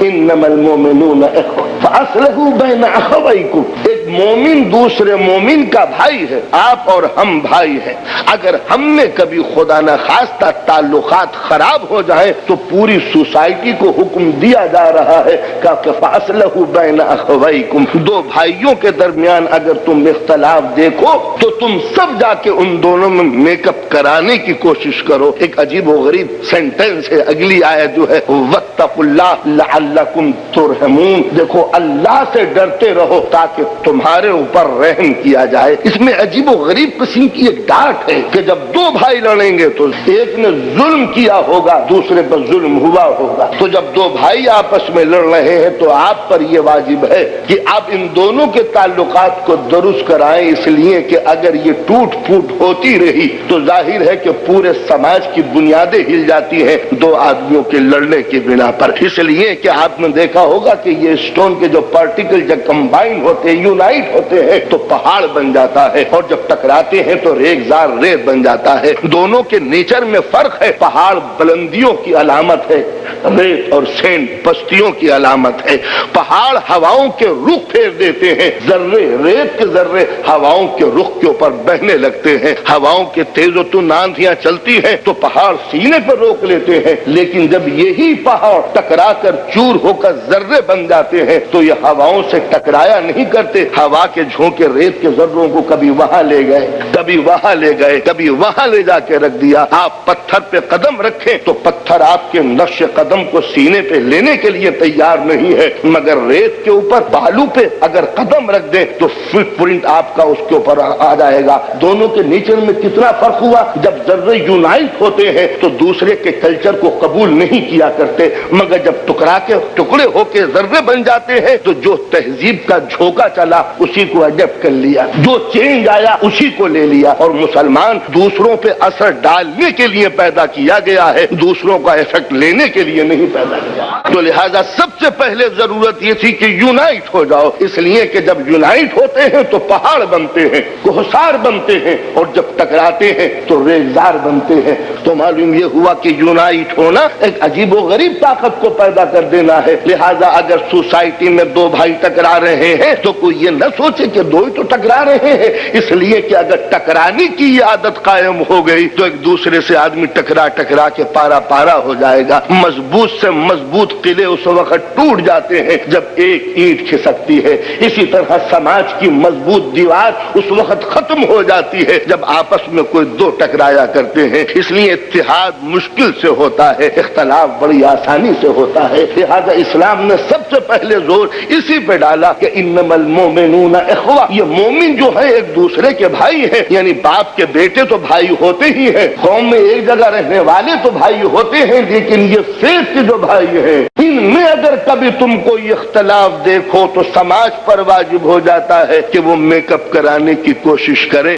انما المؤمنون اخوہ فاصلحوا بین اخویکم، ایک مومن دوسرے مومن کا بھائی ہے، آپ اور ہم بھائی ہیں۔ اگر ہم نے کبھی خدا نخواستہ تعلقات خراب ہو جائیں تو پوری سوسائٹی کو حکم دیا جا رہا ہے کہ فاصلحوا بین اخویکم، دو بھائیوں کے درمیان اگر تم اختلاف دیکھو تو تم سب جا کے ان دونوں میں میک اپ کرانے کی کوشش کرو۔ ایک عجیب و غریب سینٹنس ہے اگلی آیت جو ہے واتقوا اللہ لعلکم ترحمون، دیکھو اللہ سے ڈرتے رہو تاکہ تمہارے اوپر رحم کیا جائے۔ اس میں عجیب و غریب قسم کی ایک ڈانٹ ہے کہ جب دو بھائی لڑیں گے تو ایک نے ظلم کیا ہوگا دوسرے پر ظلم ہوا ہوگا، تو جب دو بھائی آپس میں لڑ رہے ہیں تو آپ پر یہ واجب ہے کہ آپ ان دونوں کے تعلقات کو درست کرائیں، اس لیے کہ اگر یہ ٹوٹ پھوٹ ہوتی رہی تو ظاہر ہے کہ پورے سماج کی بنیادیں ہل جاتی ہیں دو آدمیوں کے لڑنے کی بنا پر۔ اس لیے کہ آپ نے دیکھا ہوگا کہ یہ اسٹون کے جو پارٹیکل جب کمبائن ہوتے ہیں یونائٹ ہوتے ہیں تو پہاڑ بن جاتا ہے، اور جب ٹکراتے ہیں تو ریگزار ریت بن جاتا ہے۔ دونوں کے نیچر میں فرق ہے، پہاڑ بلندیوں کی علامت ہے، ریت اور سینڈ پستیوں کی علامت ہے۔ پہاڑ ہواؤں کے رخ پھیر دیتے ہیں، ذرے ریت کے ذرے ہواؤں کے رخ کے اوپر بہنے لگتے ہیں۔ ہواؤں کے تیز و تند آندھیاں چلتی ہیں تو پہاڑ سینے پر روک لیتے ہیں، لیکن جب یہی پہاڑ ٹکرا کر چور ہو کر ذرے بن جاتے ہیں تو یہ ہواؤں سے ٹکرایا نہیں کرتے، ہوا کے جھونکے ریت کے ذروں کو کبھی وہاں لے گئے، کبھی وہاں لے گئے، کبھی وہاں لے جا کے رکھ دیا۔ آپ پتھر پہ قدم رکھیں تو پتھر آپ کے نقش قدم کو سینے پہ لینے کے لیے تیار نہیں ہے، مگر ریت کے اوپر بالو پہ اگر قدم رکھ دیں تو فٹ پرنٹ آپ کا اس کے اوپر آ جائے گا۔ دونوں کے نیچر میں کتنا فرق ہوا، جب ذرے یونائٹ ہوتے ہیں تو دوسرے کے کلچر کو قبول نہیں کیا کرتے، مگر جب ٹکرا کے ٹکڑے ہو کے ذرے بن جاتے ہیں تو جو تہذیب کا جھونکا چلا اسی کو اڈیپٹ کر لیا، جو چینج آیا اسی کو لے لیا۔ اور مسلمان دوسروں پہ اثر ڈالنے کے لیے پیدا کیا گیا ہے، دوسروں کا ایفیکٹ لینے کے لیے نہیں پیدا کیا۔ تو لہذا سب سے پہلے ضرورت یہ تھی کہ یونائٹ ہو جاؤ، اس لیے کہ جب یونائٹ ہوتے ہیں تو پہاڑ بنتے ہیں، کوہسار بنتے ہیں، اور جب ٹکراتے ہیں تو ریگزار بنتے ہیں۔ تو معلوم یہ ہوا کہ یونائٹ ہونا ایک عجیب و غریب طاقت کو پیدا کر دینا ہے۔ لہذا اگر سوسائٹی میں دو بھائی ٹکرا رہے ہیں تو کوئی یہ نہ سوچے کہ دو ہی تو ٹکرا رہے ہیں، اس لیے کہ اگر ٹکرانے کی یہ عادت قائم ہو گئی تو ایک دوسرے سے آدمی ٹکرا ٹکرا کے پارا پارا ہو جائے گا۔ مضبوط سے مضبوط قلعے اس وقت ٹوٹ جاتے ہیں جب ایک اینٹ کھسکتی ہے، اسی طرح سماج کی مضبوط دیوار اس وقت ختم ہو جاتی ہے جب آپس میں کوئی دو ٹکرایا کرتے ہیں۔ اس لیے اتحاد مشکل سے ہوتا ہے، اختلاف بڑی آسانی سے ہوتا ہے۔ لہذا اسلام نے سب سے پہلے زور اسی پہ ڈالا کہ انما المؤمنون اخوہ، یہ مومن جو ہے ایک دوسرے کے بھائی ہیں، یعنی باپ کے بیٹے تو بھائی ہوتے ہی ہیں، قوم میں ایک جگہ رہنے والے تو بھائی ہوتے ہیں، لیکن یہ فیت کے جو بھائی ہیں ان میں اگر کبھی تم کوئی اختلاف دیکھو تو سماج پر واجب ہو جاتا ہے کہ وہ میک اپ کرانے کی کوشش کرے۔